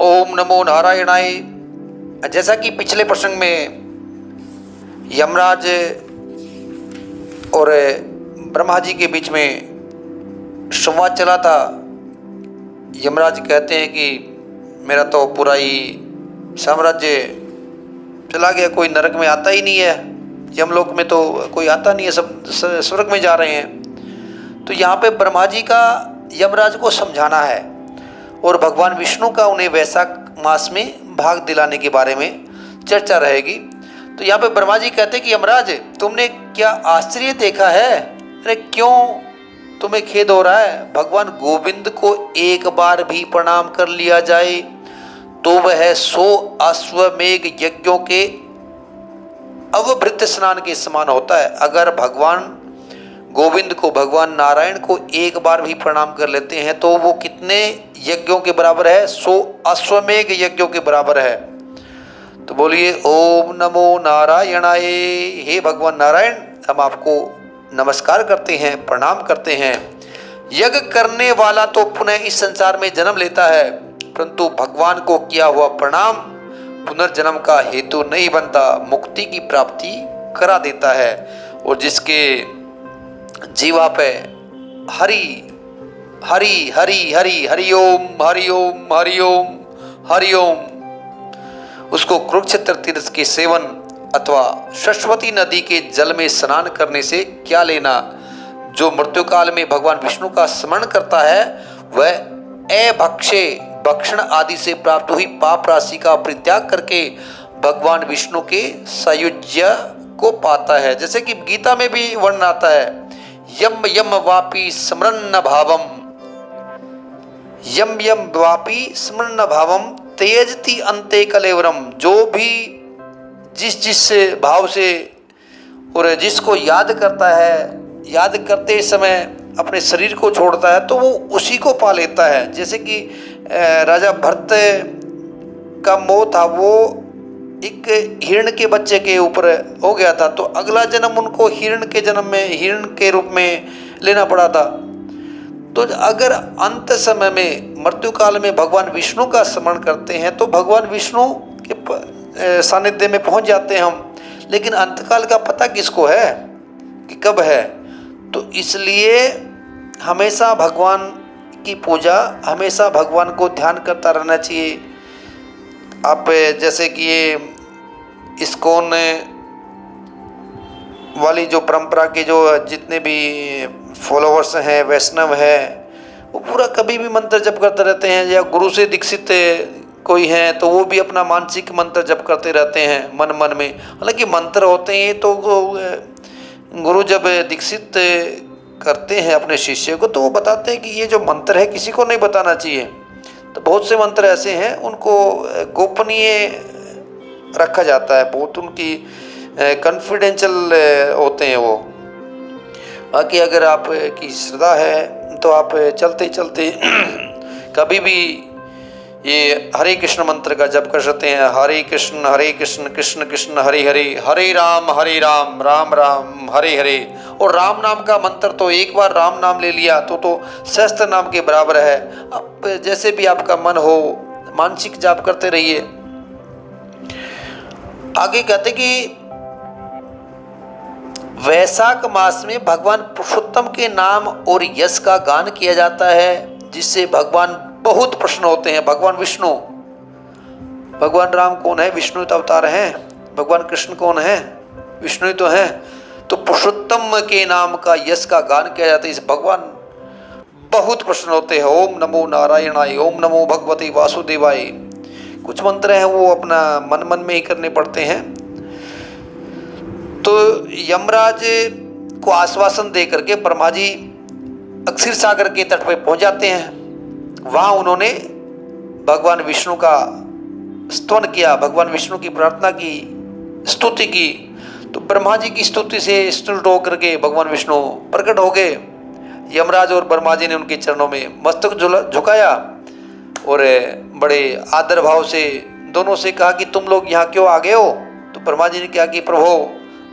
ओम नमो नारायणाय। जैसा कि पिछले प्रसंग में यमराज और ब्रह्मा जी के बीच में संवाद चला था। यमराज कहते हैं कि मेरा तो पूरा ही साम्राज्य चला गया, कोई नरक में आता ही नहीं है, यमलोक में तो कोई आता नहीं है, सब स्वर्ग में जा रहे हैं। तो यहाँ पे ब्रह्मा जी का यमराज को समझाना है और भगवान विष्णु का उन्हें वैशाख मास में भाग दिलाने के बारे में चर्चा रहेगी। तो यहाँ पे ब्रह्मा जी कहते हैं कि यमराज, तुमने क्या आश्चर्य देखा है? अरे क्यों तुम्हें खेद हो रहा है? भगवान गोविंद को एक बार भी प्रणाम कर लिया जाए तो वह 100 अश्वमेघ यज्ञों के अवभृत स्नान के समान होता है। अगर भगवान गोविंद को, भगवान नारायण को एक बार भी प्रणाम कर लेते हैं तो वो कितने यज्ञों के बराबर है? 100 अश्वमेघ यज्ञों के बराबर है। तो बोलिए ओम नमो नारायणाय। हे भगवान नारायण, हम आपको नमस्कार करते हैं, प्रणाम करते हैं। यज्ञ करने वाला तो पुनः इस संसार में जन्म लेता है, परंतु भगवान को किया हुआ प्रणाम पुनर्जन्म का हेतु नहीं बनता, मुक्ति की प्राप्ति करा देता है। और जिसके जीवा पे हरि हरि हरि हरि हरि ओम हरि ओम हरि ओम हरि ओम, उसको कुरुक्षेत्र तीर्थ के सेवन अथवा सरस्वती नदी के जल में स्नान करने से क्या लेना? जो मृत्यु काल में भगवान विष्णु का स्मरण करता है वह अभक्षे भक्षण आदि से प्राप्त हुई पाप राशि का परित्याग करके भगवान विष्णु के सायुज्य को पाता है। जैसे कि गीता में भी वर्णन आता है, यम यम वापी स्मरण भावम, यम यम वापी स्मरण भावम तेजति अंते कलेवरम। जो भी जिस भाव से और जिसको याद करता है, याद करते समय अपने शरीर को छोड़ता है तो वो उसी को पा लेता है। जैसे कि राजा भरत का मोह था, वो एक हिरण के बच्चे के ऊपर हो गया था, तो अगला जन्म उनको हिरण के जन्म में हिरण के रूप में लेना पड़ा था। तो अगर अंत समय में मृत्यु काल में भगवान विष्णु का स्मरण करते हैं तो भगवान विष्णु के सानिध्य में पहुंच जाते हैं हम। लेकिन अंतकाल का पता किसको है कि कब है? तो इसलिए हमेशा भगवान की पूजा, हमेशा भगवान को ध्यान करता रहना चाहिए। आप जैसे कि ये इस्कॉन वाली जो परंपरा के जो जितने भी फॉलोवर्स हैं, वैष्णव हैं, वो पूरा कभी भी मंत्र जप करते रहते हैं। या गुरु से दीक्षित कोई हैं तो वो भी अपना मानसिक मंत्र जप करते रहते हैं मन मन में। हालांकि मंत्र होते हैं तो गुरु जब दीक्षित करते हैं अपने शिष्य को तो वो बताते हैं कि ये जो मंत्र है किसी को नहीं बताना चाहिए। तो बहुत से मंत्र ऐसे हैं उनको गोपनीय रखा जाता है, बहुत उनकी कॉन्फिडेंशियल होते हैं वो। बाकी अगर आप की श्रद्धा है तो आप चलते चलते कभी भी ये हरे कृष्ण मंत्र का जप कर सकते हैं। हरे कृष्ण कृष्ण कृष्ण हरे हरे, हरे राम राम राम हरे हरे। और राम नाम का मंत्र तो एक बार राम नाम ले लिया तो सहस्त्र नाम के बराबर है। अब जैसे भी आपका मन हो मानसिक जाप करते रहिए। आगे कहते कि वैशाख मास में भगवान पुरुषोत्तम के नाम और यश का गान किया जाता है, जिससे भगवान बहुत प्रसन्न होते हैं। भगवान विष्णु, भगवान राम कौन है? विष्णु तो अवतार हैं। भगवान कृष्ण कौन है? विष्णु तो हैं। तो पुरुषोत्तम के नाम का यश का गान किया जाता है, इस भगवान बहुत प्रसन्न होते हैं। ओम नमो नारायणाय, ओम नमो भगवते वासुदेवाय। कुछ मंत्र हैं वो अपना मन मन में ही करने पड़ते हैं। तो यमराज को आश्वासन दे करके ब्रह्मा जी क्षीर सागर के तट पर पहुंच जाते हैं। वहां उन्होंने भगवान विष्णु का स्तवन किया, भगवान विष्णु की प्रार्थना की, स्तुति की। तो ब्रह्मा जी की स्तुति से स्तुत होकर के भगवान विष्णु प्रकट हो गए। यमराज और ब्रह्मा जी ने उनके चरणों में मस्तक झुकाया और बड़े आदर भाव से दोनों से कहा कि तुम लोग यहाँ क्यों आ गए हो? तो ब्रह्मा जी ने कहा कि प्रभु,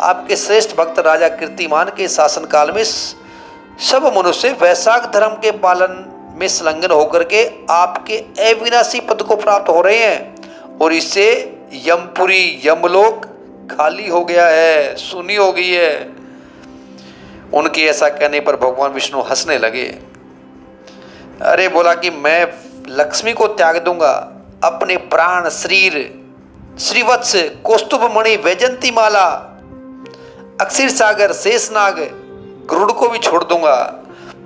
आपके श्रेष्ठ भक्त राजा कीर्तिमान के शासन काल में सब मनुष्य वैशाख धर्म के पालन में संलग्न होकर के आपके अविनाशी पद को प्राप्त हो रहे हैं और इससे यमपुरी यमलोक खाली हो गया है, सुनी हो गई है। उनके ऐसा कहने पर भगवान विष्णु हंसने लगे। अरे बोला कि मैं लक्ष्मी को त्याग दूंगा, अपने प्राण, शरीर, श्रीवत्स, कौस्तुभ मणि, वैजंती माला, अक्षीर सागर, शेषनाग, गरुड़ को भी छोड़ दूंगा,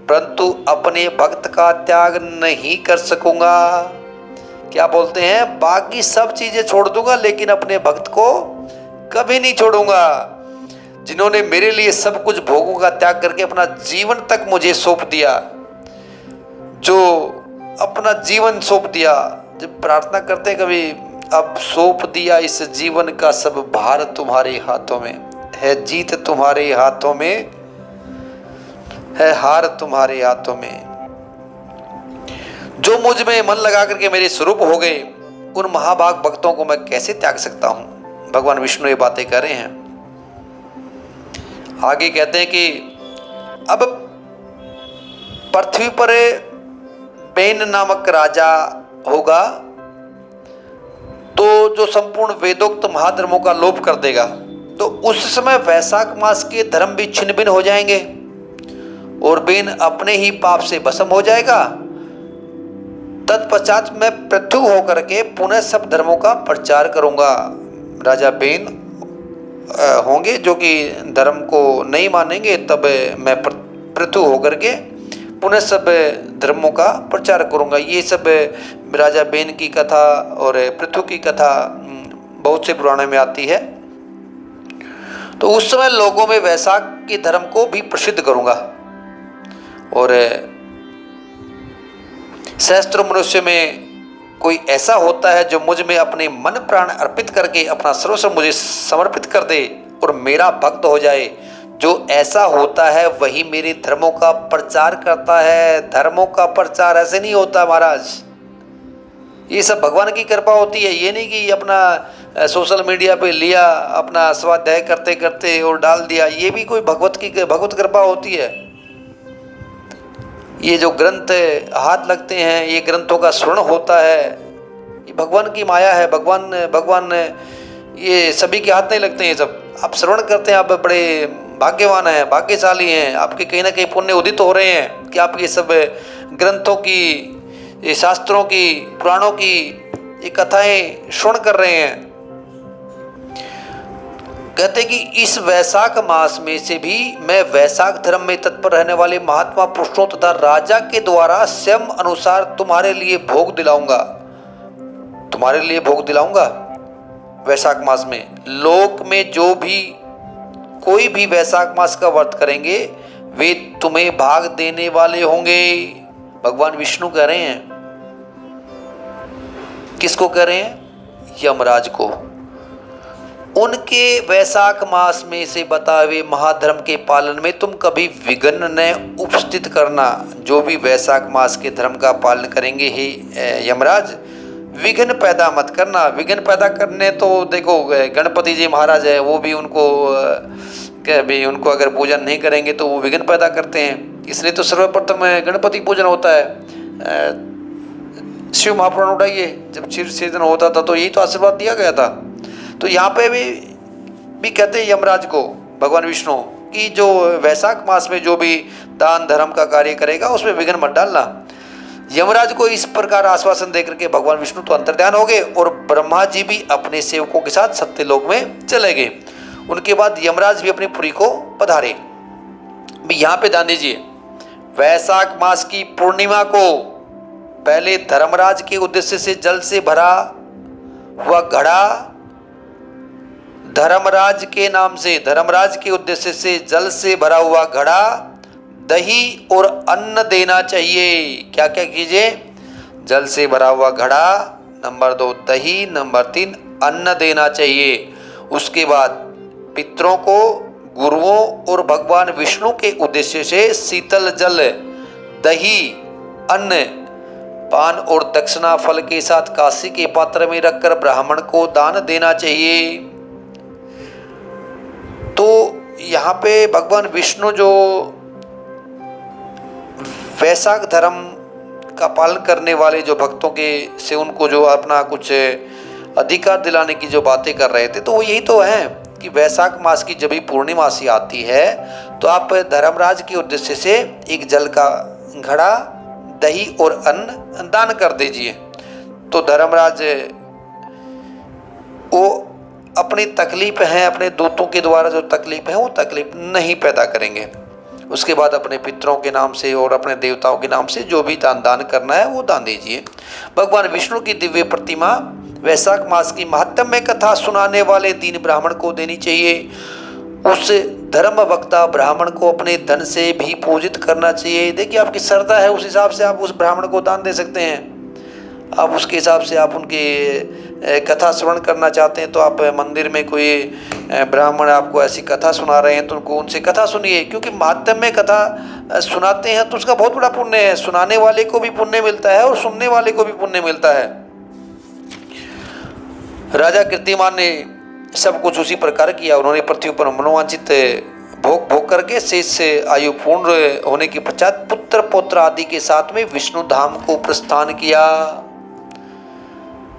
परंतु अपने भक्त का त्याग नहीं कर सकूंगा। क्या बोलते हैं? बाकी सब चीजें छोड़ दूंगा लेकिन अपने भक्त को कभी नहीं छोड़ूंगा, जिन्होंने मेरे लिए सब कुछ भोगों का त्याग करके अपना जीवन तक मुझे सौंप दिया, जो अपना जीवन सौंप दिया। जब प्रार्थना करते हैं कभी, अब सौंप दिया इस जीवन का सब भार तुम्हारे हाथों में है, जीत तुम्हारे हाथों में है, हार तुम्हारे हाथों में। जो मुझ में मन लगा करके मेरे स्वरूप हो गए, उन महाभाग भक्तों को मैं कैसे त्याग सकता हूं? भगवान विष्णु ये बातें कर रहे हैं। आगे कहते हैं कि अब पृथ्वी पर बेन नामक राजा होगा, तो जो संपूर्ण वेदोक्त महाधर्मों का लोप कर देगा, तो उस समय वैशाख मास के धर्म भी छिन्न भिन्न हो जाएंगे और बेन अपने ही पाप से भस्म हो जाएगा। तत्पश्चात मैं पृथु होकर के पुनः सब धर्मों का प्रचार करूंगा। राजा बेन होंगे जो कि धर्म को नहीं मानेंगे, तब मैं पृथु होकर के पुनः सब धर्मों का प्रचार करूंगा। ये सब राजा बेन की कथा और पृथु की कथा बहुत से पुराणों में आती है। तो उस समय लोगों में वैशाख के धर्म को भी प्रसिद्ध करूंगा और सहस्त्रों मनुष्य में कोई ऐसा होता है जो मुझ में अपने मन प्राण अर्पित करके अपना सर्वस्व मुझे समर्पित कर दे और मेरा भक्त हो जाए। जो ऐसा होता है वही मेरे धर्मों का प्रचार करता है। धर्मों का प्रचार ऐसे नहीं होता महाराज, ये सब भगवान की कृपा होती है। ये नहीं कि अपना सोशल मीडिया पे लिया, अपना स्वाध्याय करते करते और डाल दिया, ये भी कोई भगवत कृपा होती है। ये जो ग्रंथ हाथ लगते हैं, ये ग्रंथों का श्रवण होता है, ये भगवान की माया है। भगवान ये सभी के हाथ नहीं लगते हैं। ये सब आप श्रवण करते हैं, आप बड़े भाग्यवान हैं, भाग्यशाली हैं। आपके कहीं ना कहीं पुण्य उदित हो रहे हैं कि आप ये सब ग्रंथों की, ये शास्त्रों की, पुराणों की ये कथाएं श्रवण कर रहे हैं। कहते कि इस वैशाख मास में से भी मैं वैशाख धर्म में तत्पर रहने वाले महात्मा पुरुषों तथा राजा के द्वारा स्वयं अनुसार तुम्हारे लिए भोग दिलाऊंगा। वैशाख मास में लोक में जो भी कोई भी वैशाख मास का व्रत करेंगे वे तुम्हें भाग देने वाले होंगे। भगवान विष्णु कह रहे हैं। किसको कह रहे हैं? यमराज को। उनके वैशाख मास में से बताए महाधर्म के पालन में तुम कभी विघ्न न उपस्थित करना। जो भी वैशाख मास के धर्म का पालन करेंगे हे यमराज, विघ्न पैदा मत करना। विघ्न पैदा करने तो देखो गणपति जी महाराज है, वो भी उनको अगर पूजन नहीं करेंगे तो वो विघ्न पैदा करते हैं। इसलिए तो सर्वप्रथम गणपति पूजन होता है। शिव महापुराण उठाइए, जब क्षीर सेदन होता था तो यही तो आशीर्वाद दिया गया था। तो यहाँ पे भी कहते हैं यमराज को भगवान विष्णु कि जो वैशाख मास में जो भी दान धर्म का कार्य करेगा उसमें विघ्न मत डालना। यमराज को इस प्रकार आश्वासन देकर के भगवान विष्णु तो अंतर्ध्यान हो गए और ब्रह्मा जी भी अपने सेवकों के साथ सत्यलोक में चले गए। उनके बाद यमराज भी अपनी पुरी को पधारे। यहाँ पे ध्यान दीजिए, वैशाख मास की पूर्णिमा को पहले धर्मराज के उद्देश्य से जल से भरा हुआ घड़ा, धर्मराज के नाम से, धर्मराज के उद्देश्य से जल से भरा हुआ घड़ा, दही और अन्न देना चाहिए। क्या क्या कीजिए? जल से भरा हुआ घड़ा, नंबर 2 दही, नंबर 3 अन्न देना चाहिए। उसके बाद पितरों को, गुरुओं और भगवान विष्णु के उद्देश्य से शीतल जल, दही, अन्न, पान और दक्षिणा फल के साथ काशी के पात्र में रखकर ब्राह्मण को दान देना चाहिए। तो यहाँ पे भगवान विष्णु जो वैशाख धर्म का पालन करने वाले जो भक्तों के से उनको जो अपना कुछ अधिकार दिलाने की जो बातें कर रहे थे, तो वो यही तो है कि वैशाख मास की जब भी पूर्णिमासी आती है तो आप धर्मराज के उद्देश्य से एक जल का घड़ा, दही और अन्न दान कर दीजिए। तो धर्मराज वो अपनी तकलीफ है, अपने दूतों के द्वारा जो तकलीफ है वो तकलीफ नहीं पैदा करेंगे। उसके बाद अपने पितरों के नाम से और अपने देवताओं के नाम से जो भी दान करना है वो दान दीजिए। भगवान विष्णु की दिव्य प्रतिमा वैशाख मास की महात्म्य कथा सुनाने वाले दीन ब्राह्मण को देनी चाहिए। उस धर्म वक्ता ब्राह्मण को अपने धन से भी पूजित करना चाहिए। देखिए आपकी श्रद्धा है, उस हिसाब से आप उस ब्राह्मण को दान दे सकते हैं। आप उसके हिसाब से आप उनकी कथा श्रवण करना चाहते हैं तो आप मंदिर में कोई ब्राह्मण आपको ऐसी कथा सुना रहे हैं तो उनको उनसे कथा सुनिए, क्योंकि महात्म्य कथा सुनाते हैं तो उसका बहुत बड़ा पुण्य है। सुनाने वाले को भी पुण्य मिलता है और सुनने वाले को भी पुण्य मिलता है। राजा कीर्तिमान ने सब कुछ उसी प्रकार किया। उन्होंने पृथ्वी पर मनोवांछित भोग करके शेष आयु पूर्ण होने के पश्चात पुत्र पौत्र आदि के साथ में विष्णु धाम को प्रस्थान किया।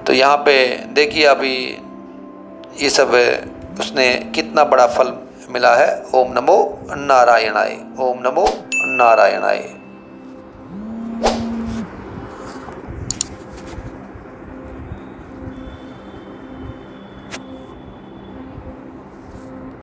तो यहाँ पे देखिए अभी ये सब उसने कितना बड़ा फल मिला है। ओम नमो नारायणाय, ओम नमो नारायणाय।